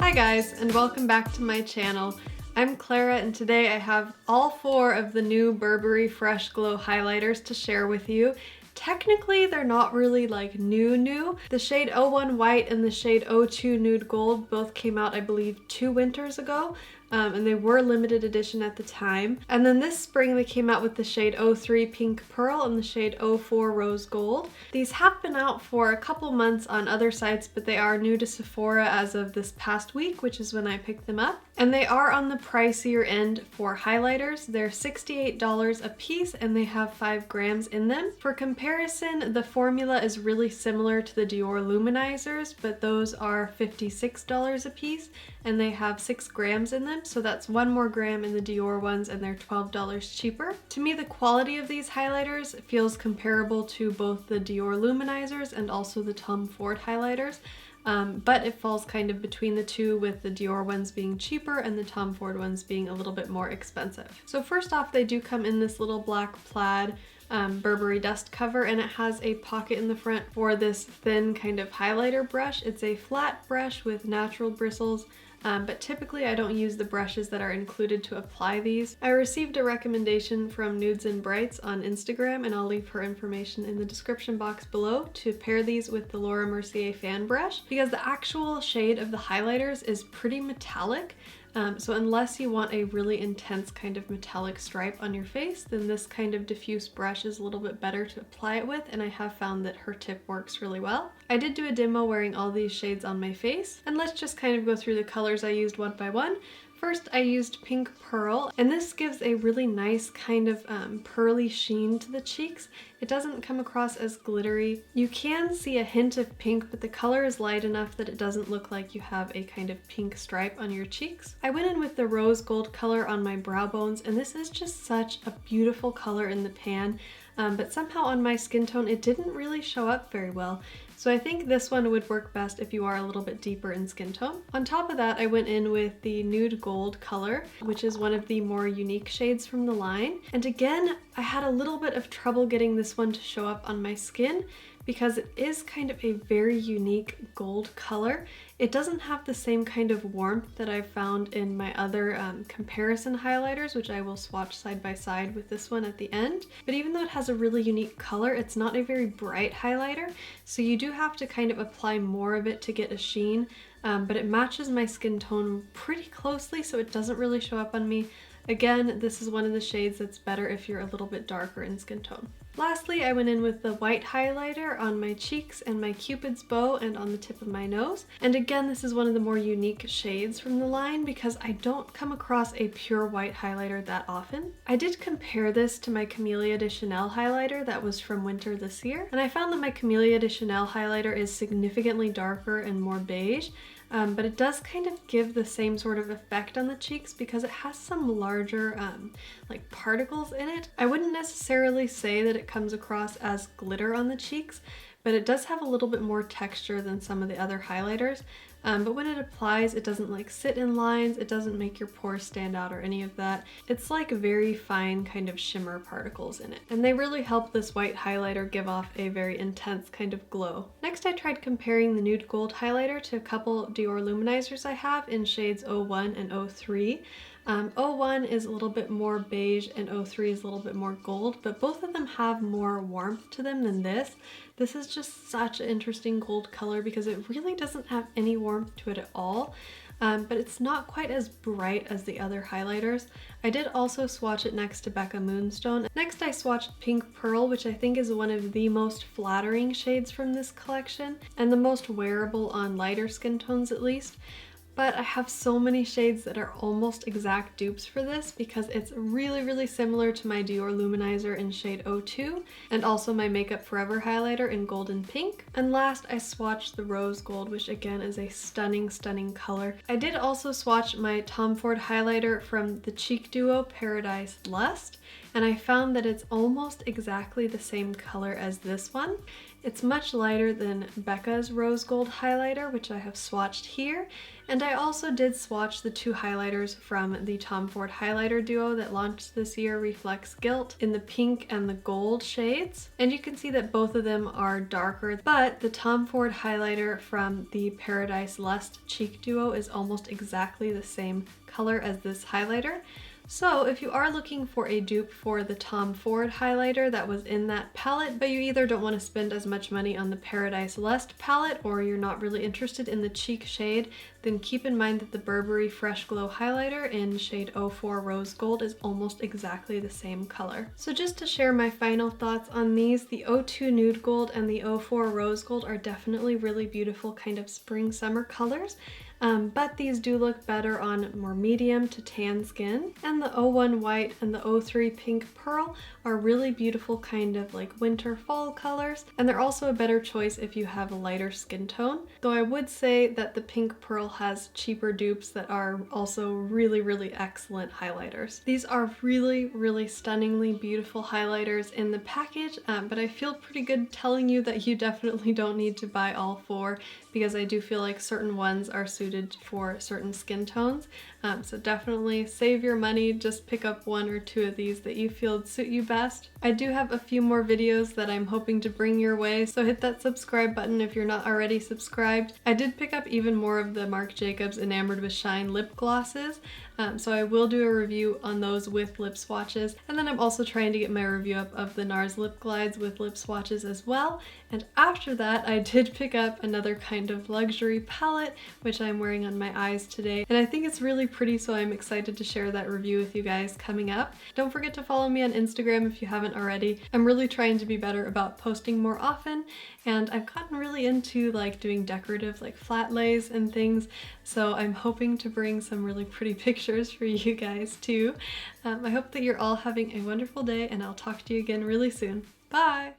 Hi guys, and welcome back to my channel. I'm Clara, and today I have all 4 of the new Burberry Fresh Glow highlighters to share with you. Technically, they're not really like new. The shade 01 White and the shade 02 Nude Gold both came out, I believe, 2 winters ago. And they were limited edition at the time. And then this spring they came out with the shade 03 Pink Pearl and the shade 04 Rose Gold. These have been out for a couple months on other sites, but they are new to Sephora as of this past week, which is when I picked them up. And they are on the pricier end for highlighters. They're $68 a piece and they have 5 grams in them. For comparison, the formula is really similar to the Dior Luminizers, but those are $56 a piece and they have 6 grams in them. So that's 1 more gram in the Dior ones and they're $12 cheaper. To me, the quality of these highlighters feels comparable to both the Dior Luminizers and also the Tom Ford highlighters. But it falls kind of between the two, with the Dior ones being cheaper and the Tom Ford ones being a little bit more expensive. So first off, they do come in this little black plaid Burberry dust cover, and it has a pocket in the front for this thin kind of highlighter brush. It's a flat brush with natural bristles. But typically I don't use the brushes that are included to apply these. I received a recommendation from Nudes and Brights on Instagram, and I'll leave her information in the description box below, to pair these with the Laura Mercier fan brush, because the actual shade of the highlighters is pretty metallic. So unless you want a really intense kind of metallic stripe on your face, then this kind of diffuse brush is a little bit better to apply it with, and I have found that her tip works really well. I did do a demo wearing all these shades on my face, and let's just kind of go through the colors I used one by one. First, I used Pink Pearl, and this gives a really nice kind of pearly sheen to the cheeks. It doesn't come across as glittery. You can see a hint of pink, but the color is light enough that it doesn't look like you have a kind of pink stripe on your cheeks. I went in with the rose gold color on my brow bones, and this is just such a beautiful color in the pan. But somehow on my skin tone it didn't really show up very well. So I think this one would work best if you are a little bit deeper in skin tone. On top of that, I went in with the Nude Gold color, which is one of the more unique shades from the line. And again, I had a little bit of trouble getting this one to show up on my skin, because it is kind of a very unique gold color. It doesn't have the same kind of warmth that I've found in my other comparison highlighters, which I will swatch side by side with this one at the end. But even though it has a really unique color, it's not a very bright highlighter, so you do have to kind of apply more of it to get a sheen, but it matches my skin tone pretty closely, so it doesn't really show up on me. Again, this is one of the shades that's better if you're a little bit darker in skin tone. Lastly, I went in with the white highlighter on my cheeks and my Cupid's bow and on the tip of my nose. And again, this is one of the more unique shades from the line, because I don't come across a pure white highlighter that often. I did compare this to my Camélia de Chanel highlighter that was from winter this year, and I found that my Camélia de Chanel highlighter is significantly darker and more beige. But it does kind of give the same sort of effect on the cheeks because it has some larger like particles in it. I wouldn't necessarily say that it comes across as glitter on the cheeks, but it does have a little bit more texture than some of the other highlighters. But when it applies, it doesn't like sit in lines, it doesn't make your pores stand out or any of that. It's like very fine kind of shimmer particles in it. And they really help this white highlighter give off a very intense kind of glow. Next, I tried comparing the Nude Gold highlighter to a couple Dior Luminizers I have in shades 01 and 03. 01 is a little bit more beige and 03 is a little bit more gold, but both of them have more warmth to them than this. This is just such an interesting gold color because it really doesn't have any warmth to it at all. But it's not quite as bright as the other highlighters. I did also swatch it next to Becca Moonstone. Next I swatched Pink Pearl, which I think is one of the most flattering shades from this collection and the most wearable on lighter skin tones at least. But I have so many shades that are almost exact dupes for this because it's really similar to my Dior Luminizer in shade 02 and also my Makeup Forever highlighter in Golden Pink. And last I swatched the Rose Gold, which again is a stunning color. I did also swatch my Tom Ford highlighter from the cheek duo Paradise Lust, and I found that it's almost exactly the same color as this one. It's much lighter than Becca's Rose Gold highlighter, which I have swatched here. And I also did swatch the two highlighters from the Tom Ford highlighter duo that launched this year, Reflex Gilt, in the pink and the gold shades. And you can see that both of them are darker, but the Tom Ford highlighter from the Paradise Lust cheek duo is almost exactly the same color as this highlighter. So if you are looking for a dupe for the Tom Ford highlighter that was in that palette, but you either don't want to spend as much money on the Paradise Lust palette or you're not really interested in the cheek shade, then keep in mind that the Burberry Fresh Glow highlighter in shade 04 Rose Gold is almost exactly the same color. So just to share my final thoughts on these, the 02 Nude Gold and the 04 Rose Gold are definitely really beautiful kind of spring summer colors. But these do look better on more medium to tan skin. And the 01 White and the 03 Pink Pearl are really beautiful kind of like winter fall colors. And they're also a better choice if you have a lighter skin tone. Though I would say that the Pink Pearl has cheaper dupes that are also really, really excellent highlighters. These are really, really stunningly beautiful highlighters in the package, but I feel pretty good telling you that you definitely don't need to buy all four, because I do feel like certain ones are suited for certain skin tones. So definitely save your money, just pick up one or two of these that you feel would suit you best. I do have a few more videos that I'm hoping to bring your way, so hit that subscribe button if you're not already subscribed. I did pick up even more of the Marc Jacobs Enamored with Shine lip glosses, so I will do a review on those with lip swatches. And then I'm also trying to get my review up of the NARS lip glides with lip swatches as well. And after that, I did pick up another kind of luxury palette, which I'm wearing on my eyes today. And I think it's really pretty, so I'm excited to share that review with you guys coming up. Don't forget to follow me on Instagram if you haven't already. I'm really trying to be better about posting more often, and I've gotten really into like doing decorative like flat lays and things, so I'm hoping to bring some really pretty pictures for you guys too. I hope that you're all having a wonderful day, and I'll talk to you again really soon. Bye!